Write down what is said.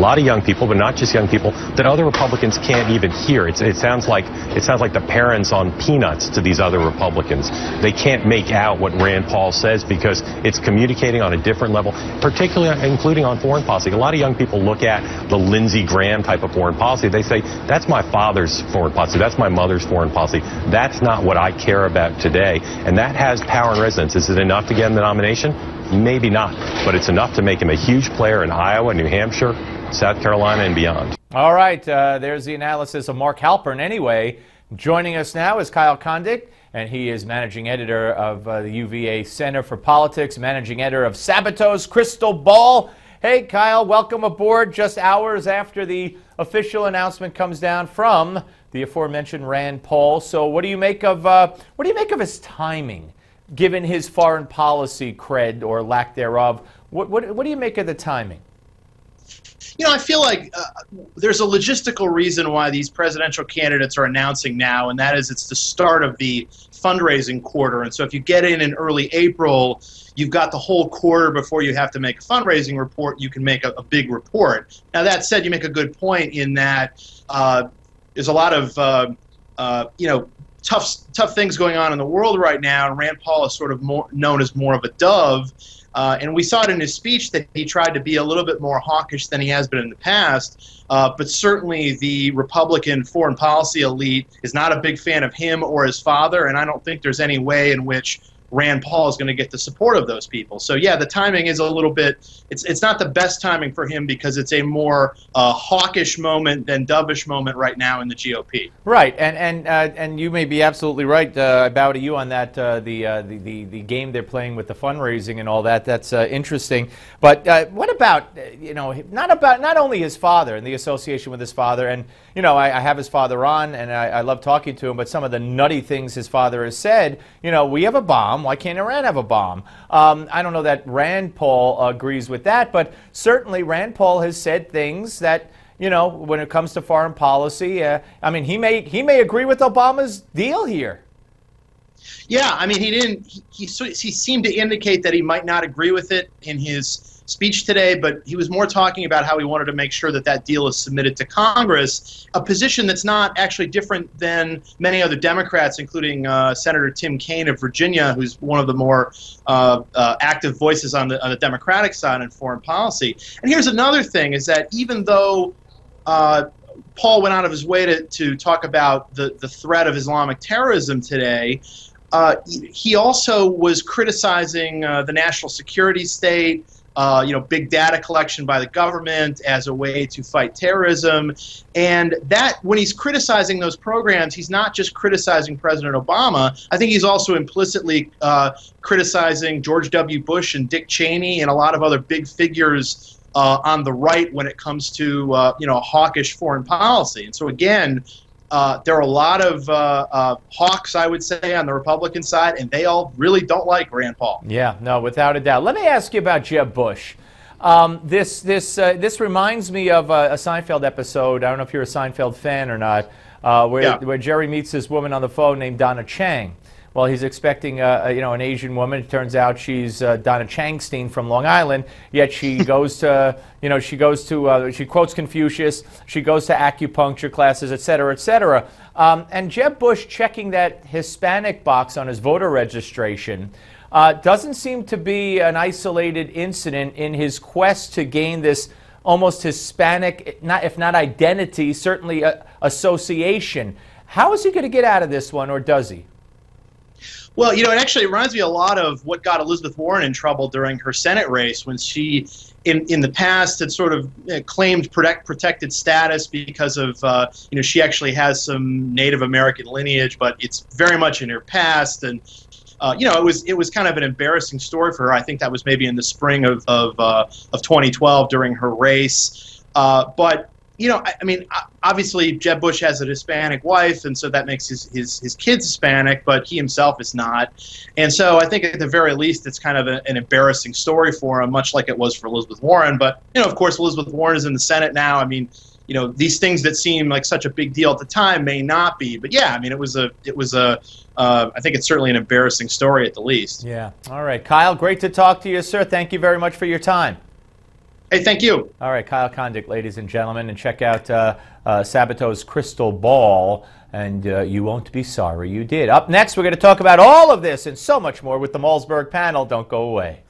a lot of young people, but not just young people, that other Republicans can't even hear. It sounds like the parents on Peanuts to these other Republicans. They can't make out what Rand Paul says because it's communicating on a different level, particularly including on foreign policy. A lot of young people look at the Lindsey Graham type of foreign policy. They say, that's my father's foreign policy. That's my mother's foreign policy. That's not what I care about today. And that has power and resonance. Is it enough to get him the nomination? Maybe not, but it's enough to make him a huge player in Iowa, New Hampshire, South Carolina, and beyond. All right, there's the analysis of Mark Halpern. Anyway, joining us now is Kyle Kondik, and he is managing editor of the UVA Center for Politics, managing editor of Sabato's Crystal Ball. Hey, Kyle, welcome aboard just hours after the official announcement comes down from the aforementioned Rand Paul. So what do you make of his timing, given his foreign policy cred or lack thereof? What do you make of the timing? You know, I feel like there's a logistical reason why these presidential candidates are announcing now, and that is it's the start of the fundraising quarter. And so if you get in early April, you've got the whole quarter before you have to make a fundraising report. You can make a big report. Now, that said, you make a good point in that there's a lot of, tough things going on in the world right now, and Rand Paul is sort of known as more of a dove. And we saw it in his speech that he tried to be a little bit more hawkish than he has been in the past. But certainly the Republican foreign policy elite is not a big fan of him or his father, and I don't think there's any way in which Rand Paul is going to get the support of those people. So yeah, the timing is a little bit, it's not the best timing for him because it's a more hawkish moment than dovish moment right now in the GOP. Right, and you may be absolutely right. I bow to you on that. The game they're playing with the fundraising and all that. That's interesting. But what about not only his father and the association with his father, and I have his father on, and I love talking to him. But some of the nutty things his father has said. We have a bomb. Why can't Iran have a bomb? I don't know that Rand Paul agrees with that, but certainly Rand Paul has said things that, when it comes to foreign policy, I mean, he may agree with Obama's deal here. Yeah, I mean, he seemed to indicate that he might not agree with it in his speech today, but he was more talking about how he wanted to make sure that that deal is submitted to Congress, a position that's not actually different than many other Democrats, including Senator Tim Kaine of Virginia, who's one of the more active voices on the Democratic side in foreign policy. And here's another thing, is that even though Paul went out of his way to talk about the threat of Islamic terrorism today, he also was criticizing the national security state, big data collection by the government as a way to fight terrorism. And that, when he's criticizing those programs, he's not just criticizing President Obama. I think he's also implicitly criticizing George W. Bush and Dick Cheney and a lot of other big figures on the right when it comes to hawkish foreign policy. And so again, there are a lot of hawks, I would say, on the Republican side, and they all really don't like Rand Paul. Yeah, no, without a doubt. Let me ask you about Jeb Bush. This reminds me of a Seinfeld episode. I don't know if you're a Seinfeld fan or not, where Jerry meets this woman on the phone named Donna Chang. Well, he's expecting an Asian woman. It turns out she's Donna Changstein from Long Island. Yet she goes to she quotes Confucius. She goes to acupuncture classes, et cetera, et cetera. And Jeb Bush checking that Hispanic box on his voter registration doesn't seem to be an isolated incident in his quest to gain this almost Hispanic, if not identity, certainly association. How is he going to get out of this one, or does he? Well, it actually reminds me a lot of what got Elizabeth Warren in trouble during her Senate race, when she, in the past, had sort of claimed protected status because of, she actually has some Native American lineage, but it's very much in her past. And, it was kind of an embarrassing story for her. I think that was maybe in the spring of 2012 during her race. But I mean, obviously Jeb Bush has a Hispanic wife, and so that makes his kids Hispanic, but he himself is not. And so I think at the very least it's kind of an embarrassing story for him, much like it was for Elizabeth Warren. But, of course, Elizabeth Warren is in the Senate now. I mean, these things that seem like such a big deal at the time may not be. But, yeah, I mean, I think it's certainly an embarrassing story at the least. Yeah. All right. Kyle, great to talk to you, sir. Thank you very much for your time. Hey, thank you. All right, Kyle Kondik, ladies and gentlemen, and check out Sabato's Crystal Ball, and you won't be sorry you did. Up next, we're going to talk about all of this and so much more with the Malzberg panel. Don't go away.